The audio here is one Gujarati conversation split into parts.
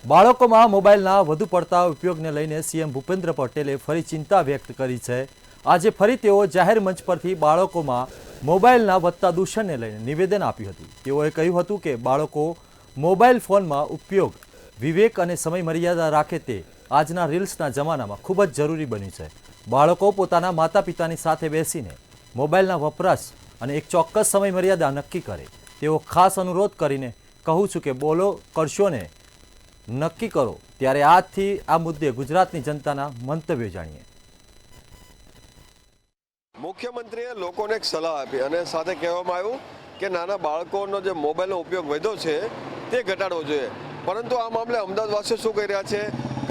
બાળકોમાં મોબાઈલના વધુ પડતા ઉપયોગને લઈને સીએમ ભૂપેન્દ્ર પટેલે ફરી ચિંતા વ્યક્ત કરી છે। આજે ફરી તેઓ જાહેર મંચ પરથી બાળકોમાં મોબાઈલના વધતા દૂષણને લઈને નિવેદન આપ્યું હતું। તેઓએ કહ્યું હતું કે બાળકો મોબાઈલ ફોનમાં ઉપયોગ વિવેક અને સમય મર્યાદા રાખે તે આજના રીલ્સના જમાનામાં ખૂબ જ જરૂરી બન્યું છે। બાળકો પોતાના માતા પિતાની સાથે બેસીને મોબાઈલના વપરાશ અને એક ચોક્કસ સમય મર્યાદા નક્કી કરે તેવો ખાસ અનુરોધ કરીને કહું છું કે બોલો કરશો ને નક્કી કરો। ત્યારે આજથી આ મુદ્દે ગુજરાતની જનતાના મંતવ્યો જાણીએ। મુખ્યમંત્રીએ લોકોને એક સલાહ આપી અને સાથે કહેવામાં આવ્યું કે નાના બાળકોનો જે મોબાઈલનો ઉપયોગ વધ્યો છે તે ઘટાડવો જોઈએ, પરંતુ આ મામલે અમદાવાદવાસીઓ શું કહી રહ્યા છે?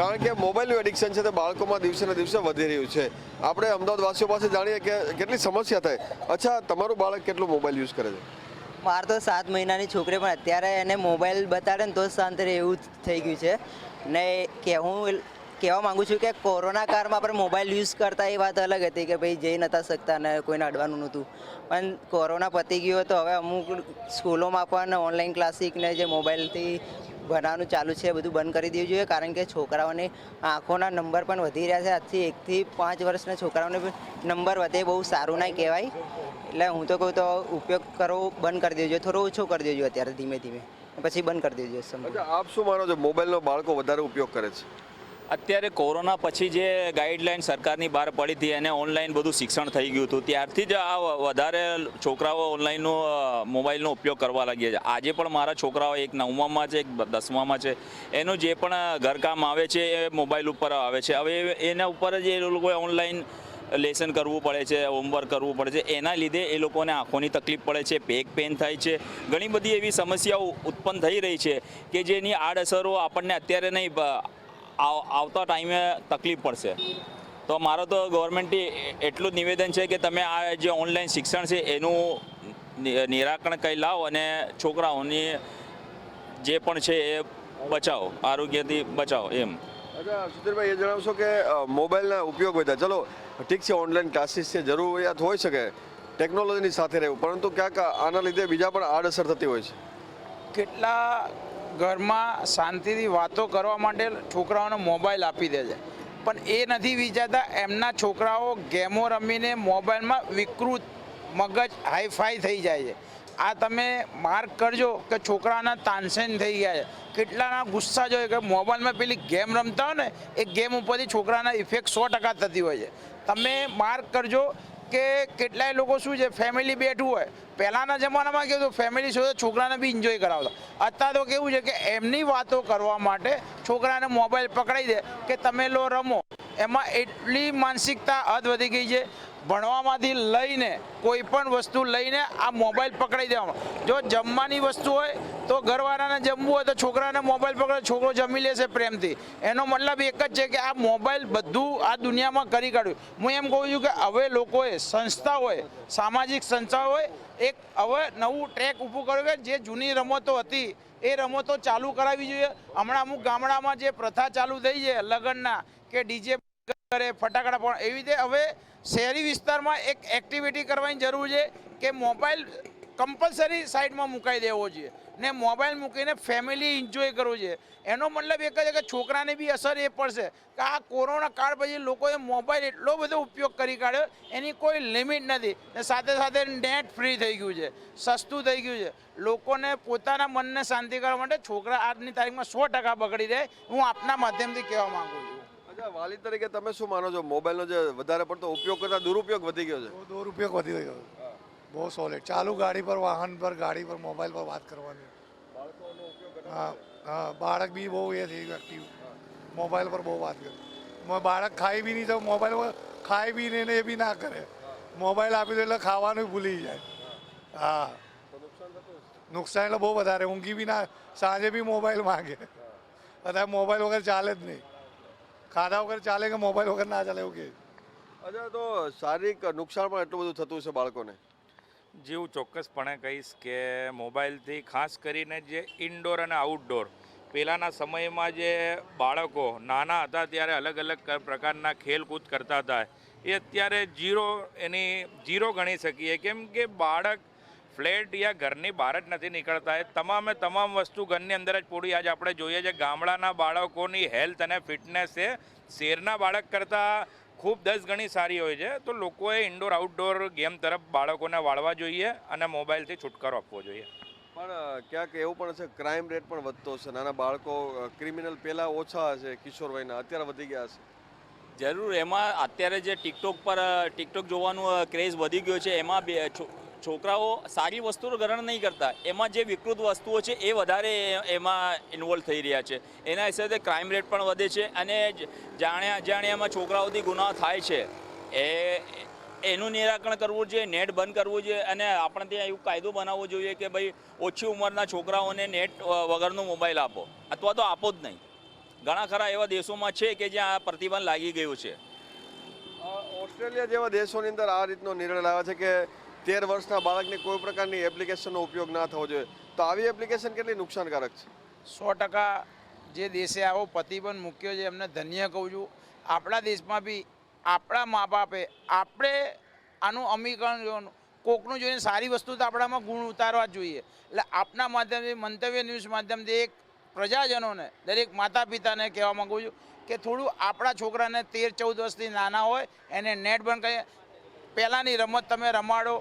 કારણ કે મોબાઈલનું એડિક્શન છે તે બાળકોમાં દિવસે ને દિવસે વધી રહ્યું છે। આપણે અમદાવાદવાસીઓ પાસે જાણીએ કે કેટલી સમસ્યા થાય। અચ્છા, તમારું બાળક કેટલું મોબાઈલ યુઝ કરે છે? મારે તો 7 મહિનાની છોકરી, પણ અત્યારે એને મોબાઈલ બતાડે ને તો જ શાંત રહે એવું થઈ ગયું છે ને। કે હું કહેવા માગું છું કે કોરોના કાળમાં આપણે મોબાઈલ યુઝ કરતા એ વાત અલગ હતી કે ભાઈ જઈ નહોતા શકતા ને કોઈને અડવાનું નહોતું, પણ કોરોના પતી ગયો તો હવે અમુક સ્કૂલોમાં પણ ઓનલાઈન ક્લાસિક ને જે મોબાઈલથી ભણવાનું ચાલુ છે બધું બંધ કરી દેવું જોઈએ, કારણ કે છોકરાઓની આંખોના નંબર પણ વધી રહ્યા છે। આજથી 1 થી 5 વર્ષના છોકરાઓને નંબર વધે બહુ સારું ના કહેવાય। એટલે હું તો કહું તો ઉપયોગ કરવો બંધ કરી દેજો, થોડો ઓછો કરી દેજો અત્યારે ધીમે ધીમે, પછી બંધ કરી દેજો। આપ શું માનો છો, મોબાઈલનો બાળકો વધારે ઉપયોગ કરે છે? અત્યારે કોરોના પછી જે ગાઈડલાઈન સરકારની બહાર પડી હતી અને ઓનલાઈન બધું શિક્ષણ થઈ ગયું હતું, ત્યારથી જ આ વધારે છોકરાઓ ઓનલાઈનનો મોબાઈલનો ઉપયોગ કરવા લાગ્યા છે। આજે પણ મારા છોકરાઓ એક 9મામાં છે, એક 10મામાં છે, એનું જે પણ ઘરકામ આવે છે એ મોબાઈલ ઉપર આવે છે। હવે એના ઉપર જ એ લોકોએ ઓનલાઈન લેસન કરવું પડે છે, હોમવર્ક કરવું પડે છે, એના લીધે એ લોકોને આંખોની તકલીફ પડે છે, બેક પેન થાય છે, ઘણી બધી એવી સમસ્યાઓ ઉત્પન્ન થઈ રહી છે કે જેની આડઅસરો આપણને અત્યારે નહીં આવતા ટાઈમે તકલીફ પડશે। તો મારો તો ગવર્મેન્ટથી એટલું જ નિવેદન છે કે તમે આ જે ઓનલાઈન શિક્ષણ છે એનું નિરાકરણ કંઈ લાવો અને છોકરાઓની જે પણ છે એ બચાવો, આરોગ્યથી બચાવો એમ। અચ્છા સુધીરભાઈ, એ જણાવશો કે મોબાઈલના ઉપયોગ વધ્યા, ચલો ઠીક છે, ઓનલાઈન ક્લાસીસ છે, જરૂરિયાત હોઈ શકે ટેકનોલોજીની સાથે રહેવું, પરંતુ ક્યાંક આના લીધે બીજા પણ આડઅસર થતી હોય છે। કેટલા ઘરમાં શાંતિથી વાતો કરવા માટે છોકરાઓને મોબાઈલ આપી દે છે, પણ એ નથી વિચારતા એમના છોકરાઓ ગેમો રમીને મોબાઈલમાં વિકૃત મગજ હાઈફાઈ થઈ જાય છે। આ તમે માર્ક કરજો કે છોકરાના તાનસેન થઈ ગયા છે, કેટલાના ગુસ્સા જોઈએ કે મોબાઈલમાં પેલી ગેમ રમતા હોય ને એ ગેમ ઉપરથી છોકરાના ઇફેક્ટ 100% થતી હોય છે। તમે માર્ક કરજો કે કેટલાય લોકો શું છે, ફેમિલી બેઠું હોય, પહેલાંના જમાનામાં કેવું ફેમિલી સાથે છોકરાને બી એન્જોય કરાવતા, અત્યારે તો કેવું છે કે એમની વાતો કરવા માટે છોકરાને મોબાઈલ પકડાઈ દે કે તમે લો રમો। એમાં એટલી માનસિકતા હદ વધી ગઈ છે, ભણવામાંથી લઈને કોઈ પણ વસ્તુ લઈને આ મોબાઈલ પકડાઈ દેવામાં। જો જમવાની વસ્તુ હોય તો ઘરવાળાને જમવું હોય તો છોકરાને મોબાઈલ પકડે, છોકરો જમી લેશે પ્રેમથી। એનો મતલબ એક જ છે કે આ મોબાઈલ બધું આ દુનિયામાં કરી કાઢ્યું। હું એમ કહું છું કે હવે લોકોએ સંસ્થાઓએ, સામાજિક સંસ્થાઓએ એક હવે નવું ટ્રેક ઊભું કર્યું કે જે જૂની રમતો હતી એ રમતો ચાલુ કરાવવી જોઈએ। હમણાં અમુક ગામડામાં જે પ્રથા ચાલુ થઈ છે લગ્નના કે ડીજે કરે, ફટાકડા પણ, એવી રીતે હવે શહેરી વિસ્તારમાં એક એક્ટિવિટી કરવાની જરૂર છે કે મોબાઈલ કમ્પલસરી સાઈડમાં મુકાઈ દેવો જોઈએ ને મોબાઈલ મૂકીને ફેમિલી એન્જોય કરવું જોઈએ। એનો મતલબ એક જ છે કે છોકરાને બી અસર એ પડશે કે આ કોરોના કાળ પછી લોકોએ મોબાઈલ એટલો બધો ઉપયોગ કરી કાઢ્યો, એની કોઈ લિમિટ નથી ને સાથે સાથે નેટ ફ્રી થઈ ગયું છે, સસ્તું થઈ ગયું છે। લોકોને પોતાના મનને શાંતિ કરવા માટે છોકરા આજની તારીખમાં 100% બગડી જાય, હું આપના માધ્યમથી કહેવા માંગુ છું। અચ્છા, વાલી તરીકે તમે શું માનો છો, મોબાઈલનો જે વધારે પડતો ઉપયોગ કરતા દુરુપયોગ વધી ગયો છે? દુરુપયોગ વધી ગયો, બહુ સોલિડ। ચાલુ ગાડી પર, વાહન પર, ગાડી પર મોબાઈલ પર વાત કરવાની। હા હા, બાળક બી બહુ એ થઈ ગયું એક્ટિવ, મોબાઈલ પર બહુ વાત કરે। બાળક ખાઈ બી નહીં તો મોબાઈલ પર ખાઈ બી નહીં ને એ બી ના કરે, મોબાઈલ આપી દે એટલે ખાવાનું ભૂલી જાય। હા, નુકસાન એટલે બહુ વધારે, ઊંઘી બી ના, સાંજે બી મોબાઈલ માંગે। અત્યારે મોબાઈલ વગર ચાલે જ નહીં, ખાધા વગર ચાલે કે મોબાઈલ વગર ના ચાલે એવું કે। અચ્છા, તો શારીરિક નુકસાન પણ એટલું બધું થતું છે બાળકોને? જે હું ચોક્કસપણે કહીશ કે મોબાઈલથી ખાસ કરીને જે ઇન્ડોર અને આઉટડોર, પહેલાંના સમયમાં જે બાળકો નાના હતા ત્યારે અલગ અલગ પ્રકારના ખેલકૂદ કરતા હતા, એ અત્યારે ઝીરો ગણી શકીએ, કેમ કે બાળક ફ્લેટ યા ઘરની બહાર જ નથી નીકળતા. એ તમામ વસ્તુ ઘરની અંદર જ પૂરી. આજે આપણે જોઈએ છે ગામડાના બાળકોની હેલ્થ અને ફિટનેસ એ શહેરના બાળક કરતાં ખૂબ 10 ગણી સારી હોય છે. તો લોકોએ ઇન્ડોર આઉટડોર ગેમ તરફ બાળકોને વાળવા જોઈએ અને મોબાઈલથી છુટકારો આપવો જોઈએ. પણ ક્યાંક એવું પણ છે, ક્રાઇમ રેટ પણ વધતો છે. નાના બાળકો ક્રિમિનલ પહેલાં ઓછા હશે, કિશોર વયના, અત્યારે વધી ગયા છે. જરૂર. એમાં અત્યારે જે ટિકટોક જોવાનું ક્રેઝ વધી ગયો છે, એમાં છોકરાઓ સારી વસ્તુનું ગ્રહણ નહીં કરતા, એમાં જે વિકૃત વસ્તુઓ છે એ વધારે એમાં ઇન્વોલ્વ થઈ રહ્યા છે. એના હિસાબે ક્રાઇમ રેટ પણ વધે છે અને જાણ્યામાં છોકરાઓથી ગુનાહ થાય છે. એનું નિરાકરણ કરવું જોઈએ, નેટ બંધ કરવું જોઈએ અને આપણે ત્યાં એવું કાયદો બનાવવો જોઈએ કે ભાઈ ઓછી ઉંમરના છોકરાઓને નેટ વગરનો મોબાઈલ આપો અથવા તો આપો જ નહીં. ઘણા ખરા એવા દેશોમાં છે કે જ્યાં આ પ્રતિબંધ લાગી ગયું છે. ઓસ્ટ્રેલિયા જેવા દેશોની અંદર આ રીતનો નિર્ણય લાવ્યા છે કે 13 વર્ષના બાળકને કોઈ પ્રકારની એપ્લિકેશનનો ઉપયોગ ના થવો જોઈએ. તો આવી એપ્લિકેશન કેટલી નુકસાનકારક છે? 100% જે દેશે આવો પ્રતિબંધ મૂક્યો છે એમને ધન્ય કહું છું. આપણા દેશમાં બી આપણા મા બાપે આપણે આનું અમીકરણ જોવાનું, કોકનું જોઈને સારી વસ્તુ તો આપણામાં ગુણ ઉતારવા જ જોઈએ. એટલે આપના માધ્યમથી, મંતવ્ય ન્યૂઝ માધ્યમથી એક પ્રજાજનોને, દરેક માતા પિતાને કહેવા માગું છું કે થોડું આપણા છોકરાને 13-14 વર્ષથી નાના હોય એને નેટ બંધ કરીએ. પહેલાંની રમત તમે રમાડો,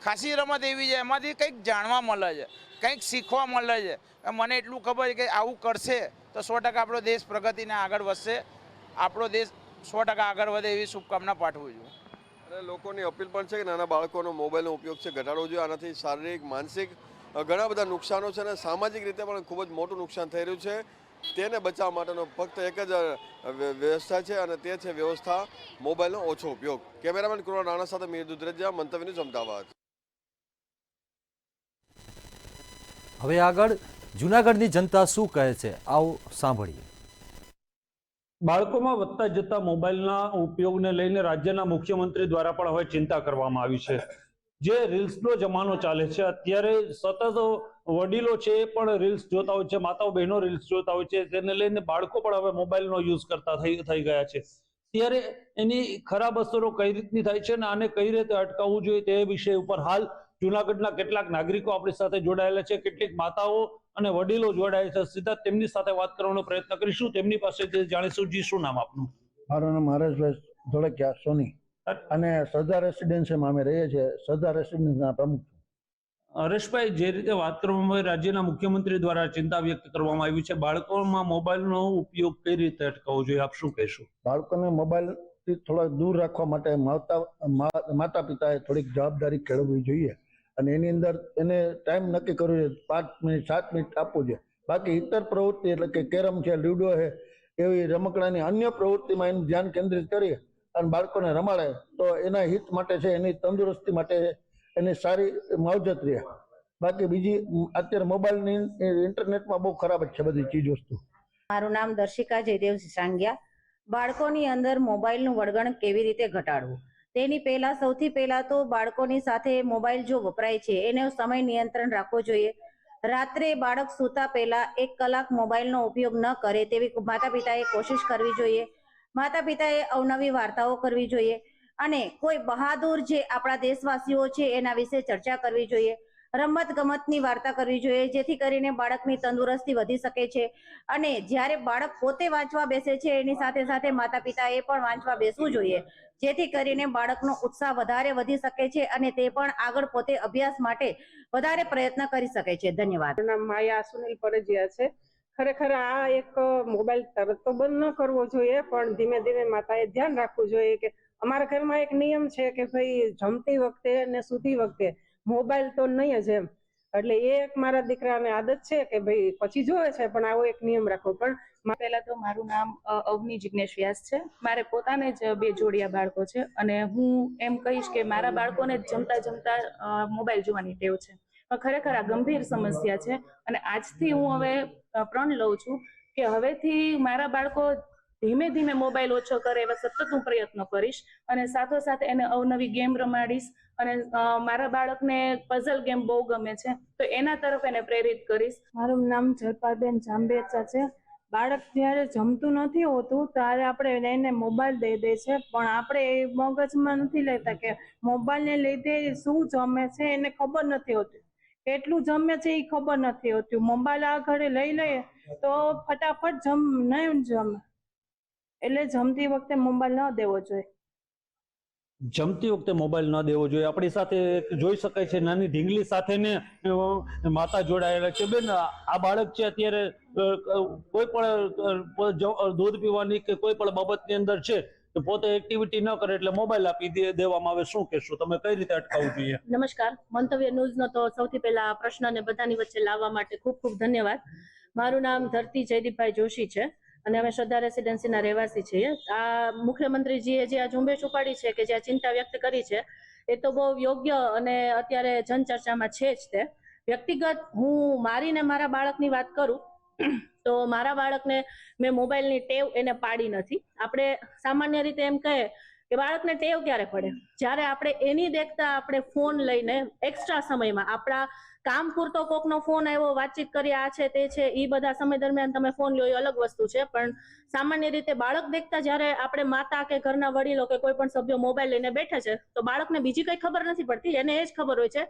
ખાસી રમત એવી છે એમાંથી કંઈક જાણવા મળે છે, કંઈક શીખવા મળે છે. મને એટલું ખબર છે કે આવું કરશે તો 100% આપણો દેશ પ્રગતિને આગળ વધશે. આપણો દેશ 100% આગળ વધે એવી શુભકામના પાઠવું છું. અને લોકોની અપીલ પણ છે કે નાના બાળકોનો મોબાઈલનો ઉપયોગ છે ઘટાડવો જોઈએ. આનાથી શારીરિક, માનસિક ઘણા બધા નુકસાનો છે અને સામાજિક રીતે પણ ખૂબ જ મોટું નુકસાન થઈ રહ્યું છે. તેને બચાવવા માટેનો ફક્ત એક જ વ્યવસ્થા છે અને તે છે વ્યવસ્થા મોબાઈલનો ઓછો ઉપયોગ. કેમેરામેન કૃણા રાણા સાથે મીર દુધરેજા, મંતવ્ય ન્યૂઝ, અમદાવાદ. હવે આગળ જૂનાગઢની જનતા શું કહે છે, આવો સાંભળીએ. બાળકોમાં વધતા જતા મોબાઈલના ઉપયોગને લઈને રાજ્યના મુખ્યમંત્રી દ્વારા પણ હવે ચિંતા કરવામાં આવી છે. જે રીલ્સનો જમાનો ચાલે છે, અત્યારે સતત વડીલો છે એ પણ રીલ્સ જોતા હોય છે, માતાઓ બહેનો રીલ્સ જોતા હોય છે, તેને લઈને બાળકો પણ હવે મોબાઈલનો યુઝ કરતા થઈ ગયા છે. ત્યારે એની ખરાબ અસરો કઈ રીતની થાય છે અને આને કઈ રીતે અટકાવવું જોઈએ તે વિષય ઉપર હાલ જૂનાગઢના કેટલાક નાગરિકો આપણી સાથે જોડાયેલા છે, કેટલીક માતાઓ અને વડીલો જોડાયા છે. સીધા તેમની સાથે વાત કરવાનો પ્રયત્ન કરીશું, તેમની પાસેથી જાણીશું. જી, શું નામ આપનું? મારું નામ હરેશભાઈ ધોળકિયા સોની અને સરદાર રેસિડેન્સીમાં અમે રહીએ છીએ. સરદાર રેસિડેન્સના પ્રમુખ. હરેશભાઈ, જે રીતે વાત કરવામાં આવી, રાજ્યના મુખ્યમંત્રી દ્વારા ચિંતા વ્યક્ત કરવામાં આવી છે, બાળકોમાં મોબાઈલનો ઉપયોગ કઈ રીતે અટકાવવો જોઈએ, આપ શું કહેશો? બાળકોને મોબાઈલથી થોડા દૂર રાખવા માટે માતા પિતાએ થોડીક જવાબદારી કેળવવી જોઈએ અને એની અંદર એને ટાઈમ નક્કી કરવો જોઈએ. 5 મિનિટ 7 મિનિટ આપવું જોઈએ. બાકી ઇતર પ્રવૃત્તિ એટલે કે કેરમ છે, લ્યુડો છે, એવી રમકડાની અન્ય પ્રવૃત્તિમાં એનું ધ્યાન કેન્દ્રિત કરી અને બાળકોને રમાડે તો એના હિત માટે છે, એની તંદુરસ્તી માટે, એની સારી માવજત રહે. બાકી બીજી અત્યારે મોબાઈલની ઇન્ટરનેટમાં બહુ ખરાબ જ છે બધી ચીજ વસ્તુ. મારું નામ દર્શિકા જયદેવ સાંગિયા. બાળકોની અંદર મોબાઈલનું વળગણ કેવી રીતે ઘટાડવું તેની પહેલા સૌથી પહેલા તો બાળકોની સાથે મોબાઈલ જો વપરાય છે એનો સમય નિયંત્રણ રાખવો જોઈએ. રાત્રે બાળક સૂતા પહેલા 1 કલાક મોબાઈલનો ઉપયોગ ન કરે તેવી માતા પિતાએ કોશિશ કરવી જોઈએ. માતા પિતાએ અવનવી વાર્તાઓ કરવી જોઈએ અને કોઈ બહાદુર જે આપણા દેશવાસીઓ છે એના વિશે ચર્ચા કરવી જોઈએ. રમત ગમતની વાર્તા કરવી જોઈએ જેથી કરીને બાળકની તંદુરસ્તી વધી શકે છે. અને જ્યારે બાળક પોતે વાંચવા બેસે છે એની સાથે સાથે માતા પિતાએ પણ વાંચવા બેસવું જોઈએ જેથી કરીને બાળકનો ઉત્સાહ વધારે વધી શકે છે અને તે પણ આગળ પોતે અભ્યાસ માટે વધારે પ્રયત્ન કરી શકે છે. ધન્યવાદ. મારું નામ માયા સુનિલ પરજીયા છે. ખરેખર આ એક મોબાઈલ તરત તો બંધ ન કરવો જોઈએ પણ ધીમે ધીમે માતાએ ધ્યાન રાખવું જોઈએ કે અમારા ઘરમાં એક નિયમ છે કે ભાઈ જમતી વખતે અને સૂતી વખતે મોબાઈલ તો નહીં જ એમ. એટલે એ એક મારા દીકરાને આદત છે કે ભાઈ પછી જોવે છે પણ આવો એક નિયમ રાખવો. પણ પહેલા તો મારું નામ અવની જિગ્નેશ વ્યાસ છે. મારે પોતાને જ 2 જોડિયા બાળકો છે અને હું એમ કહીશ કે મારા બાળકોને જમતા જમતા મોબાઈલ જોવાની ટેવ છે. ખરેખર આ ગંભીર સમસ્યા છે અને આજથી હું હવે પ્રણ લઉં છું કે હવેથી મારા બાળકો ધીમે ધીમે મોબાઈલ ઓછો કરે એવા સતત હું પ્રયત્નો કરીશ અને સાથોસાથ એને અવનવી ગેમ રમાડીશ અને મારા બાળકને પઝલ ગેમ બહુ ગમે છે તો એના તરફ એને પ્રેરિત કરીશ. મારું નામ જલપાલબેન જાંબેચા છે. બાળક જ્યારે જમતું નથી હોતું ત્યારે આપણે એને મોબાઈલ દઈ દે છે પણ આપણે એ મગજમાં નથી લેતા કે મોબાઈલને લીધે શું જમે છે એને ખબર નથી હોતી. કેટલું જમે છે એ ખબર નથી હોતી. મોબાઈલ આ ઘરે લઈ લઈએ તો ફટાફટ નહીં જમે, એટલે જમતી વખતે મોબાઈલ ન દેવો જોઈએ. જમતી વખતે મોબાઈલ ન દેવો જોઈએ. આપણી સાથે એક જોઈ શકાય છે નાની ઢીંગલી સાથે ને માતા જોડાયેલા છે. બેન, આ બાળક છે અત્યારે કોઈ પણ દૂધ પીવાની કે કોઈ પણ બાબતની અંદર છે તો પોતે એક્ટિવિટી ન કરે એટલે મોબાઈલ આપી દેવામાં આવે. શું કહેશો તમે, કઈ રીતે અટકાવવું જોઈએ? નમસ્કાર. મંતવ્ય ન્યૂઝનો તો સૌથી પહેલા આ પ્રશ્નને બધાની વચ્ચે લાવવા માટે ખૂબ ખૂબ ધન્યવાદ. મારું નામ ધરતી જયદીપભાઈ જોશી છે અને અમે શ્રદ્ધા રેસિડેન્સીના રહેવાસી છીએ. આ મુખ્યમંત્રીજીએ જે આ ઝુંબેશ ઉપાડી છે, કે જે આ ચિંતા વ્યક્ત કરી છે, એ તો બહુ યોગ્ય અને અત્યારે જનચર્ચામાં છે જ. તે વ્યક્તિગત હું મારીને મારા બાળકની વાત કરું તો મારા બાળકને મેં મોબાઈલની ટેવ એને પાડી નથી. આપણે સામાન્ય રીતે એમ કહે કે બાળકને ટેવ ક્યારે પડે? જ્યારે આપણે એની દેખતા આપણે ફોન લઈને એક્સ્ટ્રા સમયમાં આપણા કામ પૂરતો કોકનો ફોન આવ્યો, વાતચીત કરી, આ છે તે છે, એ બધા સમય દરમિયાન તમે ફોન લો એ અલગ વસ્તુ છે. પણ સામાન્ય રીતે બાળક દેખતા જ્યારે આપણે માતા કે ઘરના વડીલો કે કોઈ પણ સભ્યો મોબાઈલ લઈને બેઠે છે તો બાળકને બીજી કઈ ખબર નથી પડતી. એને એ જ ખબર હોય છે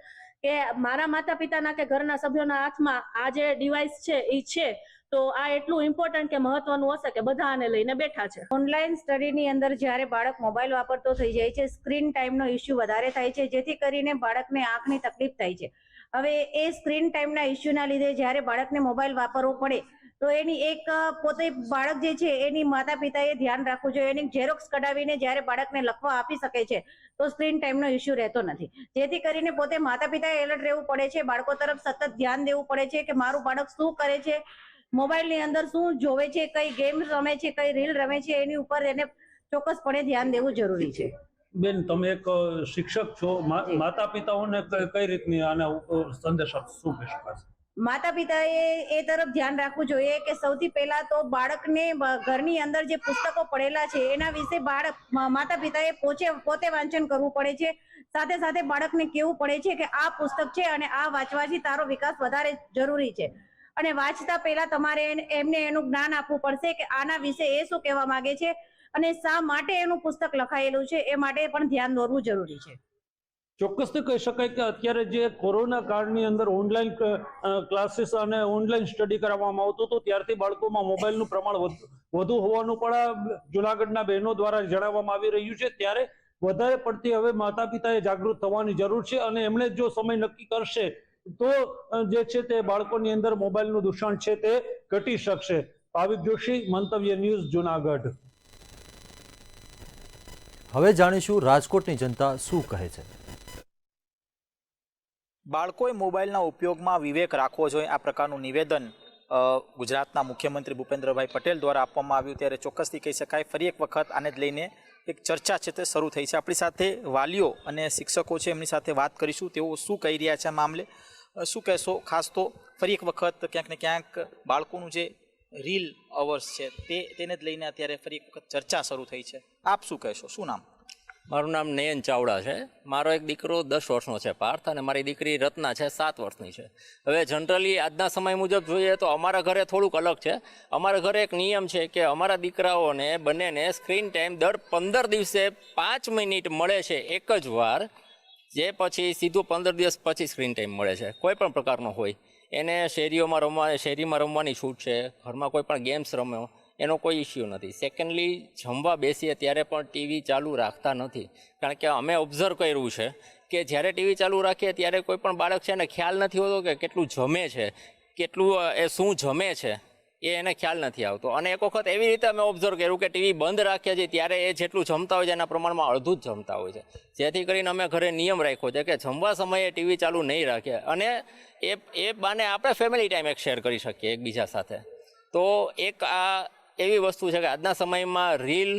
કે મારા માતા પિતાના કે ઘરના સભ્યોના હાથમાં આ જે ડિવાઇસ છે એ છે, તો આ એટલું ઇમ્પોર્ટન્ટ કે મહત્વનું હશે કે બધા આને લઈને બેઠા છે. ઓનલાઈન સ્ટડીની અંદર જ્યારે બાળક મોબાઈલ વાપરતો થઈ જાય છે, સ્ક્રીન ટાઈમનો ઇસ્યુ વધારે થાય છે, જેથી કરીને બાળકને આંખની તકલીફ થાય છે. હવે એ સ્ક્રીન ટાઈમના ઇસ્યુના લીધે જ્યારે બાળકને મોબાઈલ વાપરવો પડે તો એની એક પોતે બાળક જે છે એની માતા પિતાએ ધ્યાન રાખવું જોઈએ. એની ઝેરોક્સ કઢાવીને જ્યારે બાળકને લખવા આપી શકે છે તો સ્ક્રીન ટાઈમનો ઇસ્યુ રહેતો નથી. જેથી કરીને પોતે માતા પિતાએ એલર્ટ રહેવું પડે છે. બાળકો તરફ સતત ધ્યાન દેવું પડે છે કે મારું બાળક શું કરે છે, મોબાઈલની અંદર શું જોવે છે, કઈ ગેમ રમે છે, કઈ રીલ રમે છે, એની ઉપર એને ચોક્કસપણે ધ્યાન દેવું જરૂરી છે. બેન, તમે એક શિક્ષક છો, માતા પિતાઓને કઈ રીતની આના સંદેશ શું કહેશો? માતા પિતાએ એ તરફ ધ્યાન રાખવું જોઈએ કે સૌથી પહેલા તો બાળકને ઘરની અંદર જે પુસ્તકો પડેલા છે એના વિશે માતા પિતાએ પોતે વાંચન કરવું પડે છે. સાથે સાથે બાળકને કહેવું પડે છે કે આ પુસ્તક છે અને આ વાંચવાથી તારો વિકાસ વધારે જરૂરી છે. અને વાંચતા પહેલા તમારે એમને એનું જ્ઞાન આપવું પડશે કે આના વિશે એ શું કહેવા માંગે છે અને શા માટે એનું પુસ્તક લખાયેલું છે, એ માટે પણ ધ્યાન દોરવું જરૂરી છે. ચોક્કસથી કહી શકાય કે અત્યારે જે કોરોના કાળની અંદર ઓનલાઈન ક્લાસીસ અને ઓનલાઈન સ્ટડી કરાવવામાં આવતું હતું ત્યારથી બાળકોમાં મોબાઈલનું પ્રમાણ વધુ હોવાનું પણ જુનાગઢના બહેનો દ્વારા જણાવવામાં આવી રહ્યું છે. ત્યારે વધારે પડતી હવે માતા પિતાએ જાગૃત થવાની જરૂર છે અને એમણે જો સમય નક્કી કરશે તો જે છે તે બાળકોની અંદર મોબાઈલનું દૂષણ છે તે ઘટી શકશે. ભાવિક જોશી, મંતવ્ય ન્યૂઝ, જુનાગઢ. હવે જાણીશું રાજકોટની જનતા શું કહે છે. બાળકોએ મોબાઈલના ઉપયોગમાં વિવેક રાખવો જોઈએ, આ પ્રકારનું નિવેદન ગુજરાતના મુખ્યમંત્રી ભૂપેન્દ્રભાઈ પટેલ દ્વારા આપવામાં આવ્યું. ત્યારે ચોક્કસથી કહી શકાય ફરી એક વખત આને જ લઈને એક ચર્ચા છે તે શરૂ થઈ છે. આપણી સાથે વાલીઓ અને શિક્ષકો છે, એમની સાથે વાત કરીશું. તેઓ શું કહી રહ્યા છે આ મામલે, શું કહેશો? ખાસ તો ફરી એક વખત ક્યાંક ને ક્યાંક બાળકોનું જે રીલ અવર્સ છે તેને જ લઈને અત્યારે ફરી એક વખત ચર્ચા શરૂ થઈ છે. આપ શું કહેશો? શું નામ? મારું નામ નયન ચાવડા છે. મારો એક દીકરો 10 વર્ષનો છે, પાર્થ, અને મારી દીકરી રત્ના છે, 7 વર્ષની છે. હવે જનરલી આજના સમય મુજબ જોઈએ તો અમારા ઘરે થોડુંક અલગ છે. અમારા ઘરે એક નિયમ છે કે અમારા દીકરાઓને બંનેને સ્ક્રીન ટાઈમ દર 15 દિવસે 5 મિનિટ મળે છે એક જ વાર, જે પછી સીધું 15 દિવસ પછી સ્ક્રીન ટાઈમ મળે છે. કોઈ પણ પ્રકારનો હોય, એને શેરીમાં રમવાની છૂટ છે, ઘરમાં કોઈ પણ ગેમ્સ રમ્યો એનો કોઈ ઇસ્યુ નથી. સેકન્ડલી, જમવા બેસીએ ત્યારે પણ ટીવી ચાલુ રાખતા નથી, કારણ કે અમે ઓબ્ઝર્વ કર્યું છે કે જ્યારે ટીવી ચાલુ રાખીએ ત્યારે કોઈ પણ બાળક છે ને ખ્યાલ નથી હોતો કે કેટલું જમે છે, કેટલું એ શું જમે છે એ એને ખ્યાલ નથી આવતો. અને એક વખત એવી રીતે અમે ઓબ્ઝર્વ કર્યું કે ટીવી બંધ રાખીએ છીએ ત્યારે એ જેટલું જમતા હોય છે એના પ્રમાણમાં અડધું જ જમતા હોય છે. જેથી કરીને અમે ઘરે નિયમ રાખ્યો છે કે જમવા સમયે ટીવી ચાલુ નહીં રાખીએ, અને એ બાને આપણે ફેમિલી ટાઈમ એક શેર કરી શકીએ એકબીજા સાથે. તો એક આ એવી વસ્તુ છે કે આજના સમયમાં રીલ,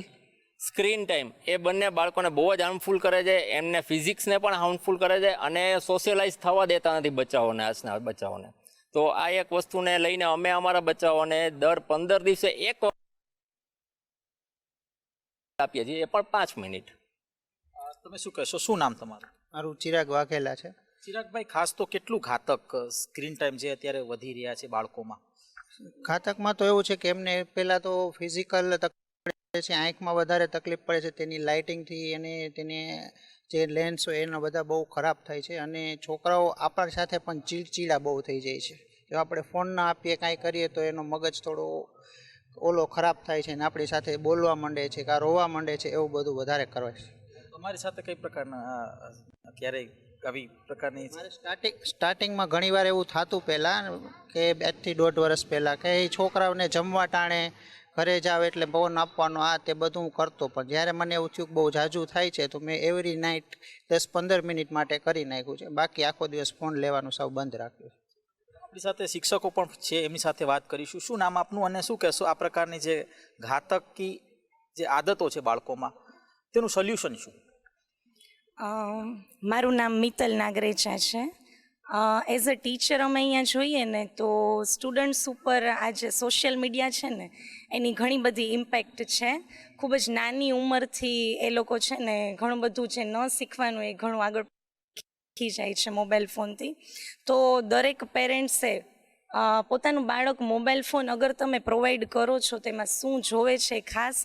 સ્ક્રીન ટાઈમ એ બંને બાળકોને બહુ જ હાર્મફુલ કરે છે, એમને ફિઝિક્સને પણ હાર્મફુલ કરે છે અને સોશિયલાઇઝ થવા દેતા નથી બચ્ચાઓને, આજના બચ્ચાઓને. તો આ એક વસ્તુને લઈને અમે અમારા બચ્ચાઓને દર 15 દિવસે એક આપીએ છીએ, એ પણ 5 મિનિટ. તમે શું કહેશો? શું નામ તમારું? મારું ચિરાગ વાઘેલા છે. ચિરાગભાઈ, ખાસ તો કેટલું ઘાતક સ્ક્રીન ટાઈમ જે અત્યારે વધી રહ્યા છે બાળકોમાં? ઘાતકમાં તો એવું છે કે એમને પહેલાં તો ફિઝિકલ તકલીફ પડે છે, આંખમાં વધારે તકલીફ પડે છે તેની લાઇટિંગથી, અને તેને જે લેન્સ હોય એના બધા બહુ ખરાબ થાય છે અને છોકરાઓ આપણા સાથે પણ ચીડચીડા બહુ થઈ જાય છે. જો આપણે ફોન ના આપીએ કાંઈ કરીએ તો એનો મગજ થોડો ઓલો ખરાબ થાય છે ને આપણી સાથે બોલવા માંડે છે કાં રોવા માંડે છે, એવું બધું વધારે કરે છે. તમારી સાથે કઈ પ્રકારના ક્યારેય આવી પ્રકારની સ્ટાર્ટિંગમાં ઘણીવાર એવું થતું પહેલાં કે 2 થી 1.5 વર્ષ પહેલાં કે એ છોકરાઓને જમવા ટાણે ઘરે જાવ એટલે ફોન આપવાનો આ તે બધું હું કરતો, પણ જ્યારે મને એવું થયું કે બહુ ઝાઝું થાય છે તો મેં એવરી નાઇટ 10-15 મિનિટ માટે કરી નાખ્યું છે. બાકી આખો દિવસ ફોન લેવાનું સાવ બંધ રાખ્યું. આપણી સાથે શિક્ષકો પણ છે, એમની સાથે વાત કરીશું. શું નામ આપનું અને શું કહેશો આ પ્રકારની જે ઘાતકી જે આદતો છે બાળકોમાં, તેનું સોલ્યુશન શું? મારું નામ મિત્તલ નાગરેચા છે. એઝ અ ટીચર અમે અહીંયા જોઈએ ને તો સ્ટુડન્ટ્સ ઉપર આ જે સોશિયલ મીડિયા છે ને એની ઘણી બધી ઇમ્પેક્ટ છે. ખૂબ જ નાની ઉંમરથી એ લોકો છે ને ઘણું બધું જે ન શીખવાનું એ ઘણું આગળ શીખી જાય છે મોબાઈલ ફોનથી. તો દરેક પેરેન્ટ્સે પોતાનું બાળક મોબાઈલ ફોન અગર તમે પ્રોવાઈડ કરો છો તેમાં શું જોવે છે ખાસ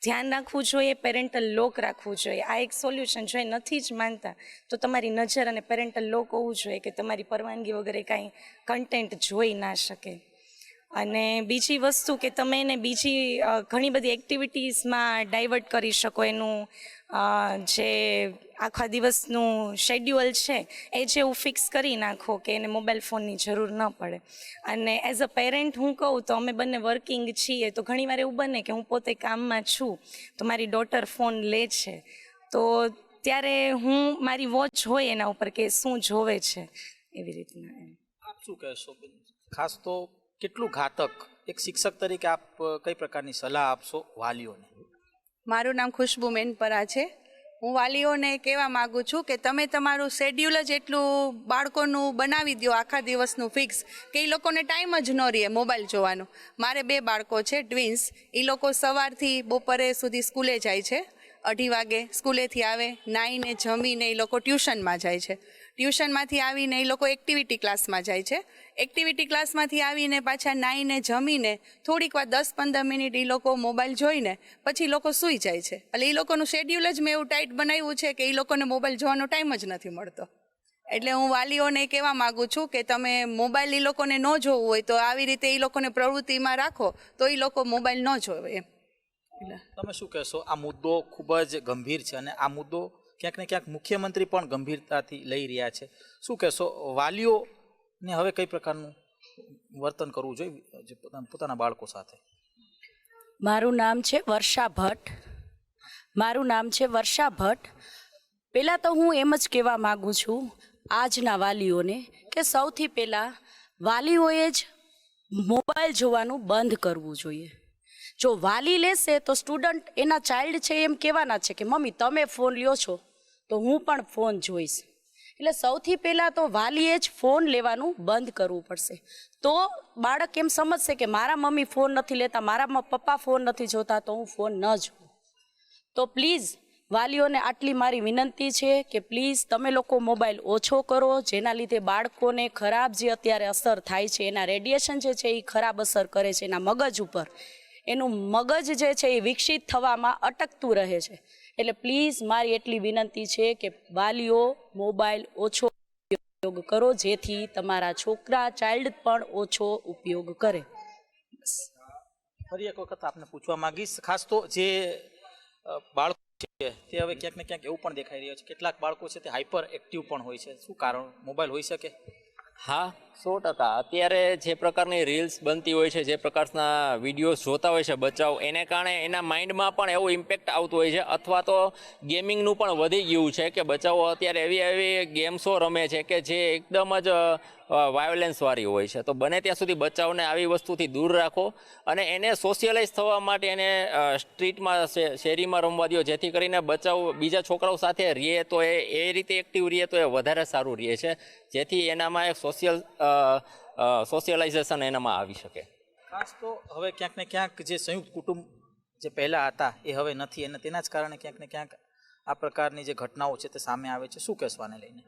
ધ્યાન રાખવું જોઈએ. પેરેન્ટલ લોક રાખવું જોઈએ. આ એક સોલ્યુશન જો એ નથી જ માનતા તો તમારી નજર અને પેરેન્ટલ લોક હોવું જોઈએ કે તમારી પરવાનગી વગેરે કાંઈ કન્ટેન્ટ જોઈ ના શકે. અને બીજી વસ્તુ કે તમે એને બીજી ઘણી બધી એક્ટિવિટીઝમાં ડાયવર્ટ કરી શકો. એનું જે આખા દિવસનું શેડ્યુઅલ છે એ જેવું ફિક્સ કરી નાખો કે એને મોબાઈલ ફોનની જરૂર ન પડે. અને એઝ અ પેરેન્ટ હું કહું તો અમે બંને વર્કિંગ છીએ, તો ઘણીવાર એવું બને કે હું પોતે કામમાં છું તો મારી ડોટર ફોન લે છે, તો ત્યારે હું મારી વોચ હોય એના ઉપર કે શું જોવે છે એવી રીતના. આપ શું કહેશો? ખાસ તો કેટલું ઘાતક, એક શિક્ષક તરીકે આપ કઈ પ્રકારની સલાહ આપશો વાલીઓને? મારું નામ ખુશ્બુ મેનપરા છે. હું વાલીઓને કહેવા માગું છું કે તમે તમારું શેડ્યુલ જ એટલું બાળકોનું બનાવી દો આખા દિવસનું ફિક્સ કે એ લોકોને ટાઈમ જ ન રહે મોબાઈલ જોવાનો. મારે 2 બાળકો છે ટ્વિન્સ. એ લોકો સવારથી બપોરે સુધી સ્કૂલે જાય છે. 2:30 વાગે સ્કૂલેથી આવે, નાહીને જમીને એ લોકો ટ્યુશનમાં જાય છે. ટ્યુશનમાંથી આવીને એ લોકો એક્ટિવિટી ક્લાસમાં જાય છે. એક્ટિવિટી ક્લાસમાંથી આવીને પાછા નાહીને જમીને થોડીક વાર 10-15 મિનિટ એ લોકો મોબાઈલ જોઈને પછી લોકો સૂઈ જાય છે. એટલે એ લોકોનું શેડ્યુલ જ મેં એવું ટાઈટ બનાવ્યું છે કે એ લોકોને મોબાઈલ જોવાનો ટાઈમ જ નથી મળતો. એટલે હું વાલીઓને કહેવા માગું છું કે તમે મોબાઈલ એ લોકોને ન જોવું હોય તો આવી રીતે એ લોકોને પ્રવૃત્તિમાં રાખો તો એ લોકો મોબાઈલ ન જોવે એમ. તમે શું કહેશો? આ મુદ્દો ખૂબ જ ગંભીર છે અને આ મુદ્દો ક્યાંક ને ક્યાંક મુખ્યમંત્રી પણ ગંભીરતાથી લઈ રહ્યા છે. શું કહેશો? વાલીઓને હવે કઈ પ્રકારનું વર્તન કરવું જોઈએ પોતાના બાળકો સાથે? મારું નામ છે વર્ષા ભટ્ટ. પહેલાં તો હું એમ જ કહેવા માગું છું આજના વાલીઓને કે સૌથી પહેલાં વાલીઓએ જ મોબાઈલ જોવાનું બંધ કરવું જોઈએ. જો વાલી લેશે તો સ્ટુડન્ટ એના ચાઇલ્ડ છે એમ કહેવાના છે કે મમ્મી તમે ફોન લ્યો છો તો હું પણ ફોન જોઈશ. એટલે સૌથી પહેલાં તો વાલીએ જ ફોન લેવાનું બંધ કરવું પડશે. તો બાળક એમ સમજશે કે મારા મમ્મી ફોન નથી લેતા, મારા પપ્પા ફોન નથી જોતા તો હું ફોન ન જોઉં. તો પ્લીઝ વાલીઓને આટલી મારી વિનંતી છે કે પ્લીઝ તમે લોકો મોબાઈલ ઓછો કરો, જેના લીધે બાળકોને ખરાબ જે અત્યારે અસર થાય છે, એના રેડિયેશન જે છે એ ખરાબ અસર કરે છે એના મગજ ઉપર. એનું મગજ જે છે એ વિકસિત થવામાં અટકતું રહે છે. એટલે પ્લીઝ મારી એટલી વિનંતી છે કે વાલીઓ મોબાઈલ ઓછો ઉપયોગ કરો જેથી તમારા છોકરા ચાઇલ્ડ પણ ઓછો ઉપયોગ કરે. ફરી એક વખત આપને પૂછવા માંગીશ, ખાસ તો જે બાળકો છે તે હવે ક્યાંક ને ક્યાંક એવું પણ દેખાઈ રહ્યું છે કેટલાક બાળકો છે તે હાઈપર એક્ટિવ પણ હોય છે. શું કારણ મોબાઈલ હોઈ શકે? હા, 100%. અત્યારે જે પ્રકારની રીલ્સ બનતી હોય છે, જે પ્રકારના વિડીયોઝ જોતા હોય છે બચ્ચાઓ, એને કારણે એના માઇન્ડમાં પણ એવું ઇમ્પેક્ટ આવતું હોય છે. અથવા તો ગેમિંગનું પણ વધી ગયું છે કે બચ્ચાઓ અત્યારે એવી ગેમ્સો રમે છે કે જે એકદમ જ વાયોલેન્સવાળી હોય છે. તો બને ત્યાં સુધી બચ્ચાઓને આવી વસ્તુથી દૂર રાખો અને એને સોશિયલાઇઝ થવા માટે એને સ્ટ્રીટમાં શેરીમાં રમવા દો, જેથી કરીને બચ્ચાઓ બીજા છોકરાઓ સાથે રહે તો એ રીતે એક્ટિવ રહે તો એ વધારે સારું રહે છે, જેથી એનામાં એક સોશિયલાઇઝેશન એનામાં આવી શકે. ખાસ તો હવે ક્યાંક ને ક્યાંક જે સંયુક્ત કુટુંબ જે પહેલાં હતા એ હવે નથી અને તેના જ કારણે ક્યાંક ને ક્યાંક આ પ્રકારની જે ઘટનાઓ છે તે સામે આવે છે. શું કહેશો આને લઈને?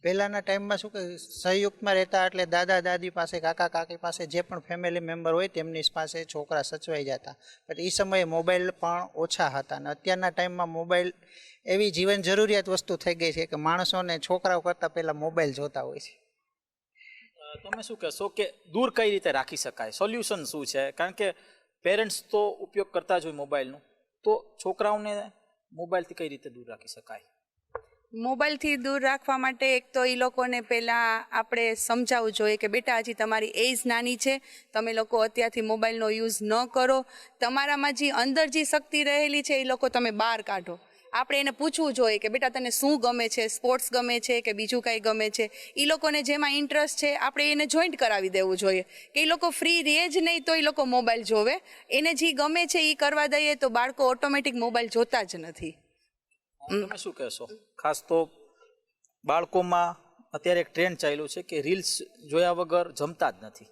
પહેલાંના ટાઈમમાં શું કે સંયુક્તમાં રહેતા એટલે દાદા દાદી પાસે કાકા કાકી પાસે જે પણ ફેમિલી મેમ્બર હોય તેમની પાસે છોકરા સચવાઈ જતા. પણ એ સમયે મોબાઈલ પણ ઓછા હતા અને અત્યારના ટાઈમમાં મોબાઈલ એવી જીવન જરૂરિયાત વસ્તુ થઈ ગઈ છે કે માણસોને છોકરાઓ કરતાં પહેલાં મોબાઈલ જોતા હોય છે. તમે શું કહેશો કે દૂર કઈ રીતે રાખી શકાય, સોલ્યુશન શું છે? કારણ કે પેરેન્ટ્સ તો ઉપયોગ કરતા જ હોય મોબાઈલનું, તો છોકરાઓને મોબાઈલથી કઈ રીતે દૂર રાખી શકાય? મોબાઈલથી દૂર રાખવા માટે એક તો એ લોકોને પહેલાં આપણે સમજાવવું જોઈએ કે બેટા હજી તમારી એજ નાની છે, તમે લોકો અત્યારથી મોબાઈલનો યુઝ ન કરો. તમારામાં જે અંદર જે શક્તિ રહેલી છે એ લોકો તમે બહાર કાઢો. આપણે એને પૂછવું જોઈએ કે બેટા તને શું ગમે છે, સ્પોર્ટ્સ ગમે છે કે બીજું કંઈ ગમે છે. એ લોકોને જેમાં ઇન્ટરેસ્ટ છે આપણે એને જોઈન્ટ કરાવી દેવું જોઈએ કે એ લોકો ફ્રી રહે જ નહીં તો એ લોકો મોબાઈલ જોવે. એને જે ગમે છે એ કરવા દઈએ તો બાળકો ઓટોમેટિક મોબાઈલ જોતા જ નથી. તમે શું કહેશો? ખાસ તો બાળકોમાં અત્યારે એક ટ્રેન્ડ ચાલ્યું છે કે રીલ્સ જોયા વગર જમતા જ નથી.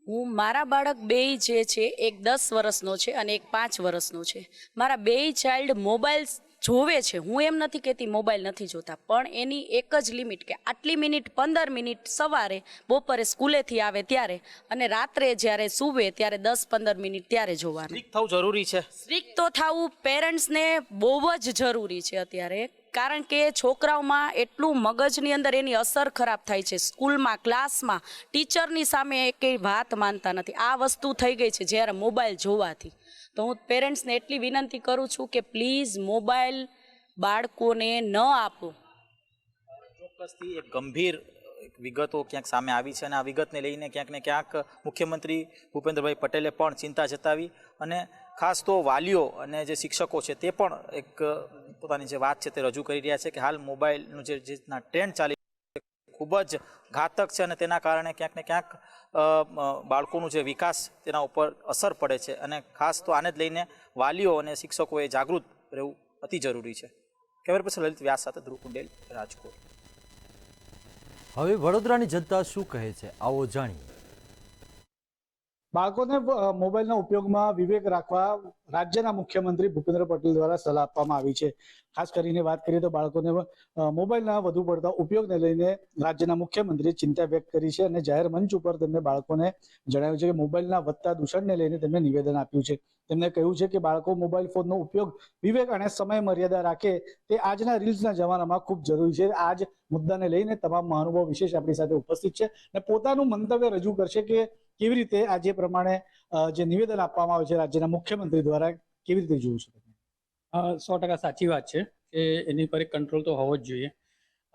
હું મારા બાળક બેય જે છે, એક 10 વર્ષનો છે અને એક 5 વર્ષનો છે. મારા બેય ચાઇલ્ડ મોબાઈલ જોવે છે. હું એમ નથી કહેતી મોબાઈલ નથી જોતા, પણ એની એક જ લિમિટ કે આટલી મિનિટ 15 મિનિટ સવારે બપોરે સ્કૂલેથી આવે ત્યારે અને રાત્રે જ્યારે સૂવે ત્યારે 10-15 મિનિટ ત્યારે જોવાનું. સ્ટ્રિક્ટ થવું જરૂરી છે. સ્ટ્રિક્ટ તો થવું પેરેન્ટ્સને બહુ જ જરૂરી છે અત્યારે, કારણ કે છોકરાઓમાં એટલું મગજની અંદર એની અસર ખરાબ થાય છે. સ્કૂલમાં, ક્લાસમાં ટીચરની સામે કંઈ વાત માનતા નથી. આ વસ્તુ થઈ ગઈ છે જ્યારે મોબાઈલ જોવાથી. તો હું પેરેન્ટ્સને એટલી વિનંતી કરું છું કે પ્લીઝ મોબાઈલ બાળકોને ન આપો. ચોક્કસથી એક ગંભીર વિગતો ક્યાંક સામે આવી છે અને આ વિગતને લઈને ક્યાંક ને ક્યાંક મુખ્યમંત્રી ભૂપેન્દ્રભાઈ પટેલે પણ ચિંતા જતાવી અને ખાસ તો વાલીઓ અને જે શિક્ષકો છે તે પણ એક પોતાની જે વાત છે તે રજૂ કરી રહ્યા છે કે હાલ મોબાઈલનું જે રીતના ટ્રેન્ડ ચાલી ખૂબ જ ઘાતક છે અને તેના કારણે ક્યાંક ને ક્યાંક બાળકોનું જે વિકાસ તેના ઉપર અસર પડે છે અને ખાસ તો આને જ લઈને વાલીઓ અને શિક્ષકોએ જાગૃત રહેવું અતિ જરૂરી છે. કેમેરા પર્સન લલિત વ્યાસ સાથે ધ્રુવ કુંડેલ, રાજકોટ. હવે વડોદરાની જનતા શું કહે છે, આવો જાણીએ. બાળકોને મોબાઈલના ઉપયોગમાં વિવેક રાખવા રાજ્યના મુખ્યમંત્રી ભૂપેન્દ્ર પટેલ દ્વારા સલાહ આપવામાં આવી છે. ખાસ કરીને વાત કરીએ તો બાળકોને મોબાઈલના વધુ પડતા ઉપયોગને લઈને રાજ્યના મુખ્યમંત્રીએ ચિંતા વ્યક્ત કરી છે અને જાહેર મંચ ઉપર તેમને બાળકોને જણાવ્યું છે કે મોબાઈલના વધતા દૂષણને લઈને તેમને નિવેદન આપ્યું છે. તેમણે કહ્યું છે કે બાળકો મોબાઈલ ફોનનો ઉપયોગ વિવેક અને સમય મર્યાદા રાખે તે આજના રીલ્સના જમાનામાં ખૂબ જરૂરી છે. આ જ મુદ્દાને લઈને તમામ મહાનુભાવ વિશેષ આપણી સાથે ઉપસ્થિત છે અને પોતાનું મંતવ્ય રજૂ કરશે કે કેવી રીતે આ જે પ્રમાણે જે નિવેદન આપવામાં આવે છે રાજ્યના મુખ્યમંત્રી દ્વારા કેવી રીતે જોવું છે? 100% સાચી વાત છે કે એની પર એક કંટ્રોલ તો હોવો જ જોઈએ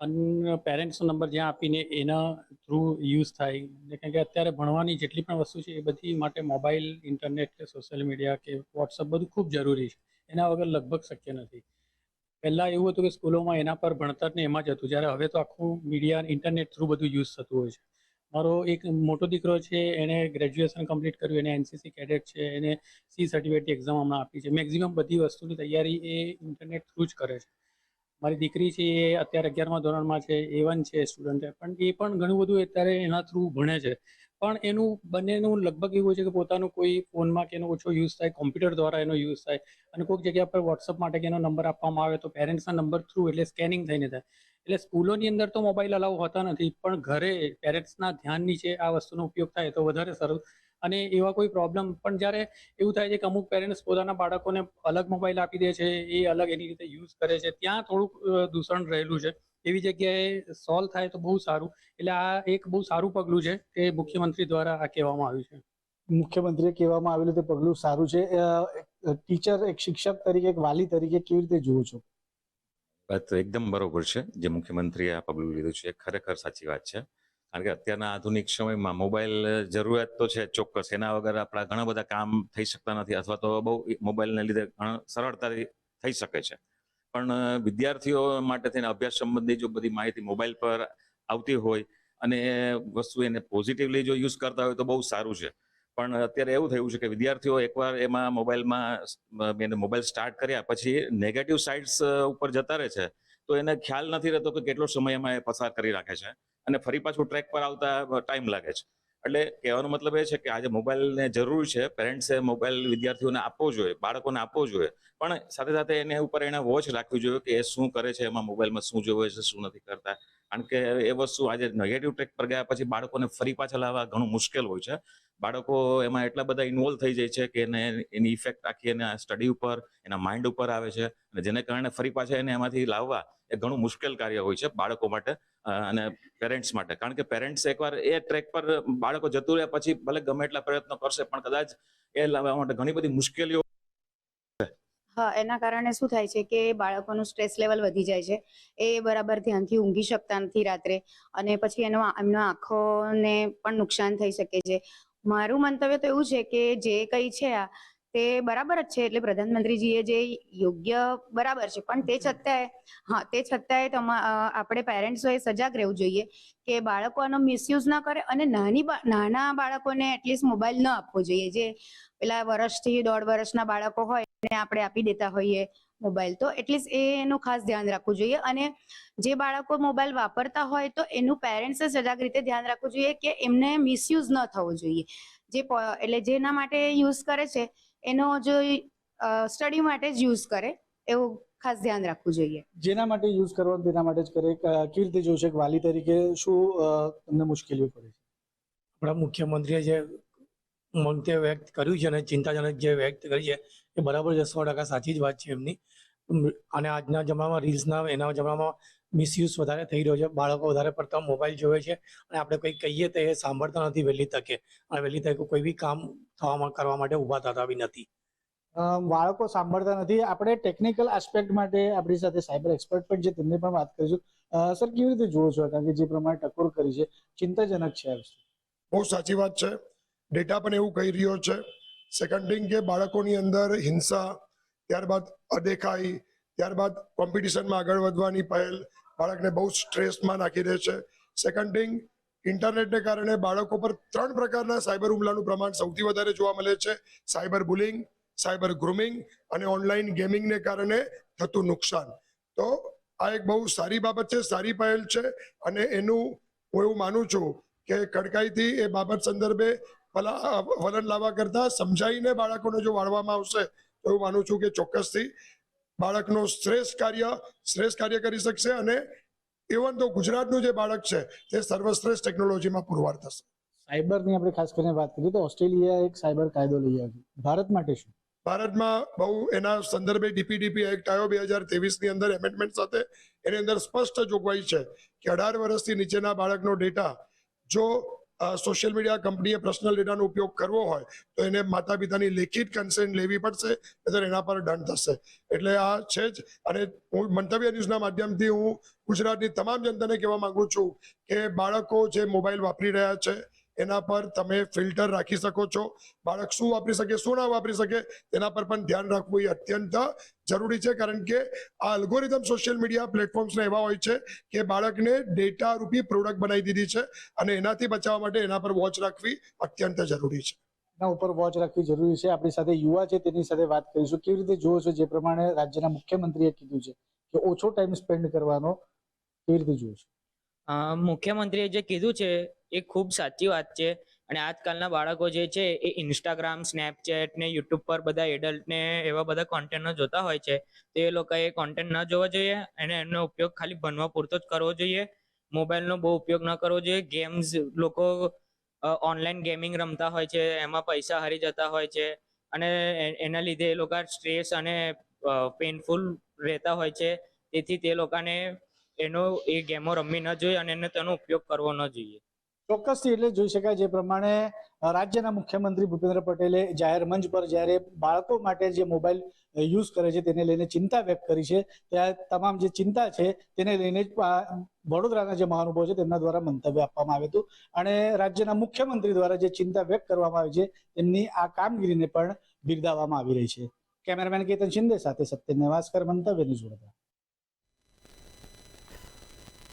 અને પેરેન્ટ્સનો નંબર જ્યાં આપીને એના થ્રુ યુઝ થાય. કારણ કે અત્યારે ભણવાની જેટલી પણ વસ્તુ છે એ બધી માટે મોબાઈલ, ઇન્ટરનેટ કે સોશિયલ મીડિયા કે વોટ્સઅપ બધું ખૂબ જરૂરી છે. એના વગર લગભગ શક્ય નથી. પહેલાં એવું હતું કે સ્કૂલોમાં એના પર ભણતર ને એમાં જ હતું, જ્યારે હવે તો આખું મીડિયા, ઇન્ટરનેટ થ્રુ બધું યુઝ થતું હોય છે. મારો એક મોટો દીકરો છે, એને ગ્રેજ્યુએશન કમ્પ્લીટ કર્યું, એને NCC કેડેટ છે, એને C સર્ટિફિકેટની એક્ઝામ હમણાં આપી છે. મેક્ઝિમમ બધી વસ્તુની તૈયારી એ ઇન્ટરનેટ થ્રુ જ કરે છે. મારી દીકરી છે એ અત્યારે 11મા ધોરણમાં છે, A1 છે સ્ટુડન્ટ, પણ એ પણ ઘણું બધું અત્યારે એના થ્રુ ભણે છે. પણ એનું બંનેનું લગભગ એવું છે કે પોતાનું કોઈ ફોનમાં કે એનો ઓછો યુઝ થાય, કોમ્પ્યુટર દ્વારા એનો યુઝ થાય અને કોઈક જગ્યા પર વોટ્સઅપ માટે કે એનો નંબર આપવામાં આવે તો પેરેન્ટ્સના નંબર થ્રુ એટલે સ્કેનિંગ થઈને થાય. એટલે સ્કૂલોની અંદર તો મોબાઈલ અલાઉ હોતા નથી, પણ ઘરે પેરેન્ટ્સના ધ્યાન નીચે આ વસ્તુનો ઉપયોગ થાય તો વધારે સારું. અને એવા કોઈ પ્રોબ્લેમ પણ જ્યારે એવું થાય છે કે અમુક પેરેન્ટ્સ પોતાના બાળકોને અલગ મોબાઈલ આપી દે છે, એ અલગ એની રીતે યુઝ કરે છે, ત્યાં થોડુંક દૂષણ રહેલું છે. એવી જગ્યાએ સોલ્વ થાય તો બહુ સારું. એટલે આ એક બહુ સારું પગલું છે કે મુખ્યમંત્રી દ્વારા આ કહેવામાં આવ્યું છે. મુખ્યમંત્રીએ કહેવામાં આવેલું તે પગલું સારું છે. ટીચર, એક શિક્ષક તરીકે, એક વાલી તરીકે કેવી રીતે જુઓ છો? વાત તો એકદમ બરોબર છે. જે મુખ્યમંત્રીએ આ પગલું લીધું છે એ ખરેખર સાચી વાત છે. કારણ કે અત્યારના આધુનિક સમયમાં મોબાઈલ જરૂરિયાત તો છે ચોક્કસ, એના વગર આપણા ઘણા બધા કામ થઈ શકતા નથી અથવા તો બહુ મોબાઈલને લીધે ઘણા સરળતાથી થઈ શકે છે. પણ વિદ્યાર્થીઓ માટે થઈને અભ્યાસ સંબંધી જો બધી માહિતી મોબાઈલ પર આવતી હોય અને એ વસ્તુ એને પોઝિટિવલી જો યુઝ કરતા હોય તો બહુ સારું છે. પણ અત્યારે એવું થયું છે કે વિદ્યાર્થીઓ એકવાર એમાં મોબાઈલ સ્ટાર્ટ કર્યા પછી નેગેટિવ સાઇડ્સ ઉપર જતા રહે છે, તો એને ખ્યાલ નથી રહેતો કે કેટલો સમય એમાં એ પસાર કરી રાખે છે અને ફરી પાછું ટ્રેક પર આવતા ટાઈમ લાગે છે. એટલે કહેવાનો મતલબ એ છે કે આજે મોબાઈલને જરૂર છે, પેરેન્ટ્સે મોબાઈલ વિદ્યાર્થીઓને આપવો જોઈએ, બાળકોને આપવો જોઈએ, પણ સાથે સાથે એને ઉપર એને વોચ રાખવી જોઈએ કે એ શું કરે છે, એમાં મોબાઈલમાં શું જોવે છે, શું નથી કરતા. કારણ કે એ વસ્તુ આજે નેગેટિવ ટ્રેક પર ગયા પછી બાળકોને ફરી પાછા લાવવા ઘણું મુશ્કેલ હોય છે. બાળકો એમાં એટલા બધા ઇન્વોલ્વ થઈ જાય છે કે એને એની ઇફેક્ટ આખી એના સ્ટડી ઉપર, એના માઇન્ડ ઉપર આવે છે, અને જેને કારણે ફરી પાછા એને એમાંથી લાવવા એ ઘણું મુશ્કેલ કાર્ય હોય છે બાળકો માટે અને પેરેન્ટ્સ માટે. કારણ કે પેરેન્ટ્સ એકવાર એ ટ્રેક પર બાળકો જતું રહ્યા પછી ભલે ગમે એટલા પ્રયત્નો કરશે પણ કદાચ એ લાવવા માટે ઘણી બધી મુશ્કેલીઓ. હા, એના કારણે શું થાય છે કે બાળકોનું સ્ટ્રેસ લેવલ વધી જાય છે, એ બરાબર ધ્યાનથી ઊંઘી શકતા નથી રાત્રે, અને પછી એમનો આંખોને પણ નુકસાન થઈ શકે છે. મારું મંતવ્ય તો એવું છે કે જે કંઈ છે આ તે બરાબર જ છે, એટલે પ્રધાનમંત્રીજીએ જે યોગ્ય બરાબર છે, પણ તે છતાંય આપણે પેરેન્ટ્સોએ સજાગ રહેવું જોઈએ કે બાળકો આનો મિસયુઝ ન કરે, અને નાના બાળકોને એટલીસ્ટ મોબાઈલ ન આપવો જોઈએ. જે પેલા વર્ષથી 1.5 વર્ષના બાળકો હોય એને આપણે આપી દેતા હોઈએ મોબાઈલ, તો એટલીસ્ટ એનું ખાસ ધ્યાન રાખવું જોઈએ. અને જે બાળકો મોબાઈલ વાપરતા હોય તો એનું પેરેન્ટ્સે સજાગ રીતે ધ્યાન રાખવું જોઈએ કે એમને મિસયુઝ ન થવો જોઈએ. એટલે જેના માટે યુઝ કરે છે એનો જો સ્ટડી માટે જ યુઝ કરે એવું ખાસ ધ્યાન રાખવું જોઈએ. જેના માટે યુઝ કરવાનું તેના માટે જ કરે. કેવી રીતે જોવું છે કે વાલી તરીકે શું તમને મુશ્કેલીઓ પડે છે? આપણા મુખ્યમંત્રીએ જે મંતવ્ય વ્યક્ત કર્યું છે અને ચિંતાજનક જે વ્યક્ત કરી છે એ બરાબર છે, 100% સાચી જ વાત છે એમની. અને આજના જમાનામાં રીલ્સના એના જમાનામાં મિસયુઝ વધારે થઈ રહ્યો છે. બાળકો વધારે પડતા મોબાઈલ જોવે છે અને આપણે કંઈક કહીએ તો એ સાંભળતા નથી વહેલી તકે, અને વહેલી તકે કોઈ બી કામ કરવા માટે ઊભા થતા બી નથી. બાળકો સાંભળતા નથી. આપણે ટેકનિકલ એસ્પેક્ટ માટે આપણી સાથે સાયબર એક્સપર્ટ પણ છે, તેમને પણ વાત કરીશું. સર, કેવી રીતે જુઓ છો? કારણ કે જે પ્રમાણે ટકોર કરી છે ચિંતાજનક છે આ વસ્તુ. બહુ સાચી વાત છે. ડેટા પણ એવું કહી રહ્યો છે. સેકન્ડ થિંગ કે બાળકોની અંદર હિંસા, ત્યારબાદ અદેખાઈ, ત્યારબાદ કોમ્પિટિશનમાં આગળ વધવાની પહેલ બાળકને બહુ સ્ટ્રેસમાં નાખી દે છે. સેકન્ડ થિંગ, ઇન્ટરનેટને કારણે બાળકો પર 3 પ્રકારના સાયબર હુમલાનું પ્રમાણ સૌથી વધારે જોવા મળે છે: સાયબર બુલિંગ, સાયબર ગ્રુમિંગ અને ઓનલાઈન ગેમિંગને કારણે થતું નુકસાન. તો આ એક બહુ સારી બાબત છે, સારી પહેલ છે, અને એનું હું એવું માનું છું કે કડકાઈથી એ બાબત સંદર્ભે વલણ લાવવા કરતાં સમજાઈને બાળકોને જો વાળવામાં આવશે તો એવું માનું છું કે ચોક્કસથી બાળકનો શ્રેષ્ઠ કાર્ય કરી શકશે. અને ઇવન તો ગુજરાતનું જે બાળક છે તે સર્વશ્રેષ્ઠ ટેકનોલોજીમાં પુરવાર થશે. સાયબરની આપણે ખાસ કરીને વાત કરીએ તો ઓસ્ટ્રેલિયા એક સાયબર કાયદો લઈ આવ્યું. ભારત માટે શું? ભારતમાં બહુ એના સંદર્ભે ડીપીડીપી એક્ટ આવ્યો 2023ની અંદર એમેન્ડમેન્ટ સાથે. એની અંદર સ્પષ્ટ જોગવાઈ છે કે 18 વર્ષથી નીચેના બાળકનો ડેટા જો સોશિયલ મીડિયા કંપનીએ પર્સનલ ડેટાનો ઉપયોગ કરવો હોય તો એને માતા પિતાની લેખિત કન્સેન્ટ લેવી પડશે, નહીંતર એના પર દંડ થશે. એટલે આ છે જ. અને હું મંતવ્ય ન્યૂઝના માધ્યમથી હું ગુજરાતની તમામ જનતાને કહેવા માંગુ છું કે બાળકો જે મોબાઈલ વાપરી રહ્યા છે એના પર તમે ફિલ્ટર રાખી શકો છો. બાળક શું વાપરી શકે, શું ના વાપરી શકે તેના પર પણ ધ્યાન રાખવું એ અત્યંત જરૂરી છે. કારણ કે આ અલ્ગોરિધમ સોશિયલ મીડિયા પ્લેટફોર્મ્સને એવા હોય છે કે બાળકને ડેટા રૂપી પ્રોડક્ટ બનાવી દીધી છે, અને એનાથી બચાવવા માટે એના પર વોચ રાખવી અત્યંત જરૂરી છે. એના ઉપર વોચ રાખવી જરૂરી છે. આપણી સાથે યુવા છે, તેની સાથે વાત કરીશું. કેવી રીતે જુઓ છો જે પ્રમાણે રાજ્યના મુખ્યમંત્રીએ કીધું છે કે ઓછો ટાઈમ સ્પેન્ડ કરવાનો, કેવી રીતે જુઓ છો? મુખ્યમંત્રીએ જે કીધું છે એ ખૂબ સાચી વાત છે. અને આજકાલના બાળકો જે છે એ ઇન્સ્ટાગ્રામ, સ્નેપચેટ ને યુટ્યુબ પર બધા એડલ્ટ ને એવા બધા કોન્ટેન્ટ જોતા હોય છે. તો એ લોકોએ કોન્ટેન્ટ ન જોવો જોઈએ, અને એનો ઉપયોગ ખાલી ભણવા પૂરતો જ કરવો જોઈએ. મોબાઈલનો બહુ ઉપયોગ ન કરવો જોઈએ. ગેમ્સ, લોકો ઓનલાઈન ગેમિંગ રમતા હોય છે, એમાં પૈસા હારી જતા હોય છે, અને એના લીધે એ લોકો સ્ટ્રેસ અને પેનફુલ રહેતા હોય છે. તેથી તે લોકોને એ ગેમો રમવી ન જોઈએ અને એને તેનો ઉપયોગ કરવો ન જોઈએ. ચોક્કસથી એટલે જોઈ શકાય જે પ્રમાણે રાજ્યના મુખ્યમંત્રી ભૂપેન્દ્ર પટેલે જાહેર મંચ પર જ્યારે બાળકો માટે જે મોબાઈલ યુઝ કરે છે તેને લઈને ચિંતા વ્યક્ત કરી છે, ત્યાં તમામ જે ચિંતા છે તેને લઈને વડોદરાના જે મહાનુભાવો છે તેમના દ્વારા મંતવ્ય આપવામાં આવ્યું હતું. અને રાજ્યના મુખ્યમંત્રી દ્વારા જે ચિંતા વ્યક્ત કરવામાં આવી છે તેમની આ કામગીરીને પણ બિરદાવવામાં આવી રહી છે. કેમેરામેન કેતન શિંદે સાથે સત્યન નેવાસકર, મંતવ્ય ન્યૂઝ વડોદરા.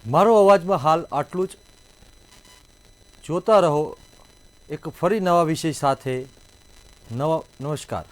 મારો અવાજમાં હાલ આટલું જ. જોતા રહો એક ફરી નવા વિષય સાથે. નમસ્કાર.